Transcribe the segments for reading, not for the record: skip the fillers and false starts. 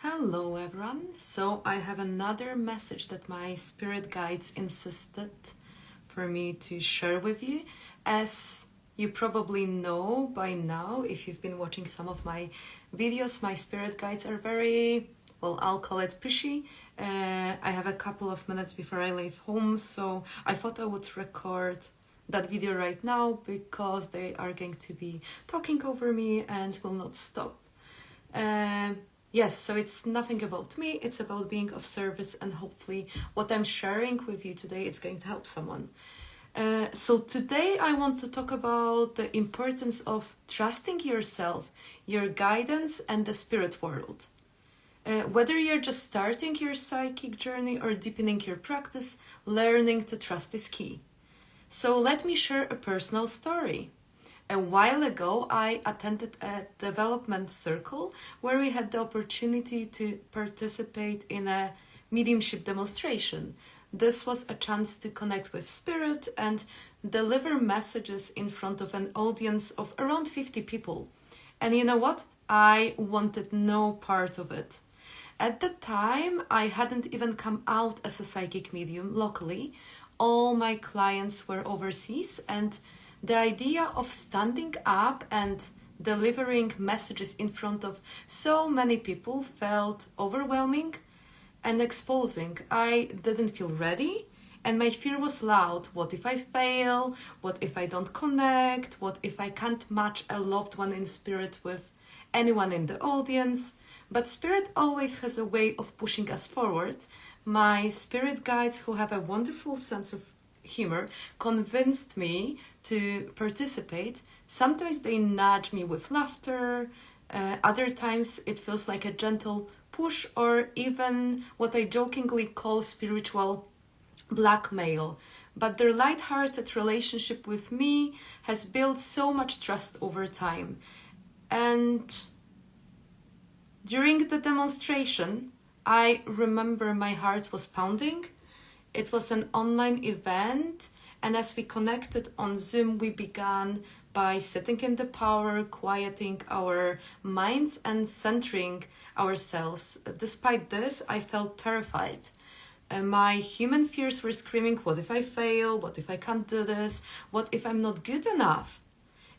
Hello everyone, so I have another message that my spirit guides insisted for me to share with you. As you probably know by now, if you've been watching some of my videos, my spirit guides are very, well, I'll call it pushy. I have a couple of minutes before I leave home, so I thought I would record that video right now because they are going to be talking over me and will not stop. Yes, so it's nothing about me, it's about being of service, and hopefully what I'm sharing with you today is going to help someone. So today I want to talk about the importance of trusting yourself, your guidance, and the spirit world. Whether you're just starting your psychic journey or deepening your practice, learning to trust is key. So let me share a personal story. A while ago, I attended a development circle where we had the opportunity to participate in a mediumship demonstration. This was a chance to connect with spirit and deliver messages in front of an audience of around 50 people. And you know what? I wanted no part of it. At the time, I hadn't even come out as a psychic medium locally. All my clients were overseas, and the idea of standing up and delivering messages in front of so many people felt overwhelming and exposing. I didn't feel ready, and my fear was loud. What if I fail? What if I don't connect? What if I can't match a loved one in spirit with anyone in the audience? But spirit always has a way of pushing us forward. My spirit guides, who have a wonderful sense of humor, convinced me to participate. Sometimes they nudge me with laughter, other times it feels like a gentle push, or even what I jokingly call spiritual blackmail. But their light-hearted relationship with me has built so much trust over time. And during the demonstration, I remember my heart was pounding. It was an online event, and as we connected on Zoom, we began by sitting in the power, quieting our minds and centering ourselves. Despite this, I felt terrified. My human fears were screaming, what if I fail? What if I can't do this? What if I'm not good enough?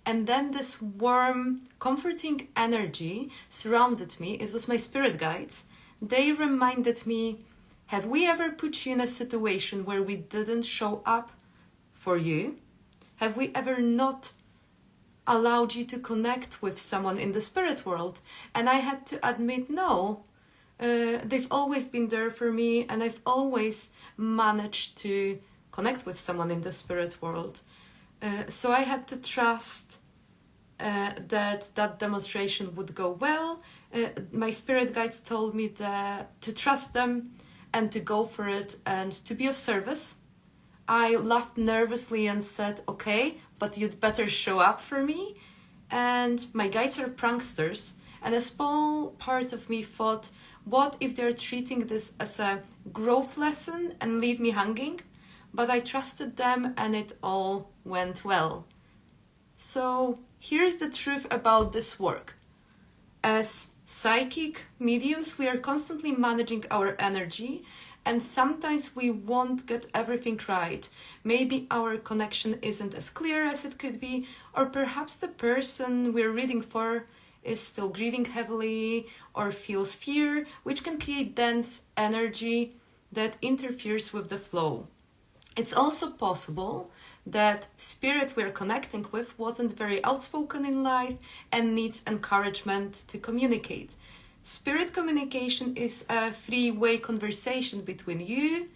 And then this warm, comforting energy surrounded me. It was my spirit guides. They reminded me, have we ever put you in a situation where we didn't show up for you? Have we ever not allowed you to connect with someone in the spirit world? And I had to admit, no. They've always been there for me, and I've always managed to connect with someone in the spirit world. So I had to trust that demonstration would go well. My spirit guides told me to trust them and to go for it and to be of service. I laughed nervously and said, okay, but you'd better show up for me. And my guides are pranksters, and a small part of me thought, what if they're treating this as a growth lesson and leave me hanging? But I trusted them and it all went well. So here's the truth about this work. As psychic mediums, we are constantly managing our energy, and sometimes we won't get everything right. Maybe our connection isn't as clear as it could be, or perhaps the person we're reading for is still grieving heavily or feels fear, which can create dense energy that interferes with the flow. It's also possible that spirit we're connecting with wasn't very outspoken in life and needs encouragement to communicate. Spirit communication is a three-way conversation between you,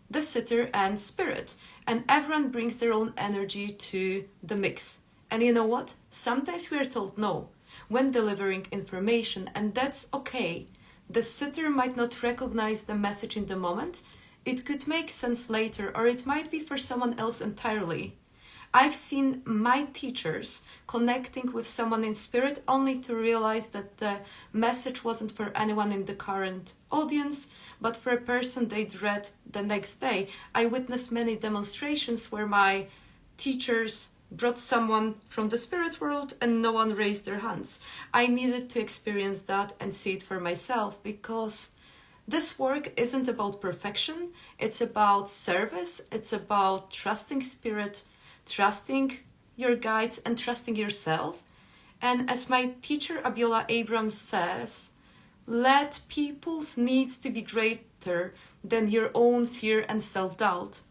the sitter, and spirit, and everyone brings their own energy to the mix. And you know what? Sometimes we are told no when delivering information, and that's okay. The sitter might not recognize the message in the moment. It could make sense later, or it might be for someone else entirely. I've seen my teachers connecting with someone in spirit only to realize that the message wasn't for anyone in the current audience, but for a person they'd read the next day. I witnessed many demonstrations where my teachers brought someone from the spirit world and no one raised their hands. I needed to experience that and see it for myself, because this work isn't about perfection. It's about service. It's about trusting spirit, trusting your guides, and trusting yourself. And as my teacher Abiola Abrams says, let people's needs to be greater than your own fear and self-doubt.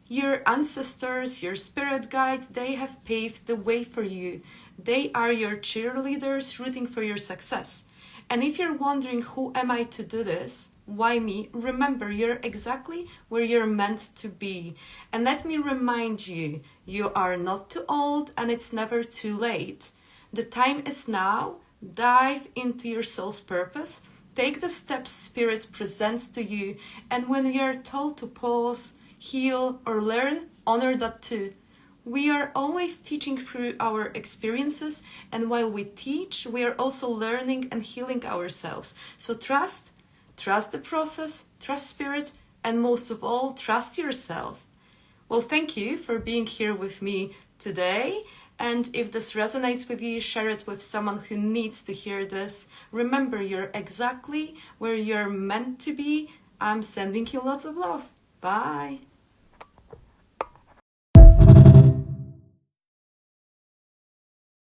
Your ancestors, your spirit guides, they have paved the way for you. They are your cheerleaders rooting for your success. And if you're wondering, who am I to do this? Why me? Remember, you're exactly where you're meant to be. And let me remind you, you are not too old and it's never too late. The time is now. Dive into your soul's purpose. Take the steps Spirit presents to you. And when you are told to pause, heal, or learn, honor that too. We are always teaching through our experiences, and while we teach, we are also learning and healing ourselves. So trust the process, trust Spirit, and most of all, trust yourself. Well, thank you for being here with me today. And if this resonates with you, share it with someone who needs to hear this. Remember, you're exactly where you're meant to be. I'm sending you lots of love. Bye.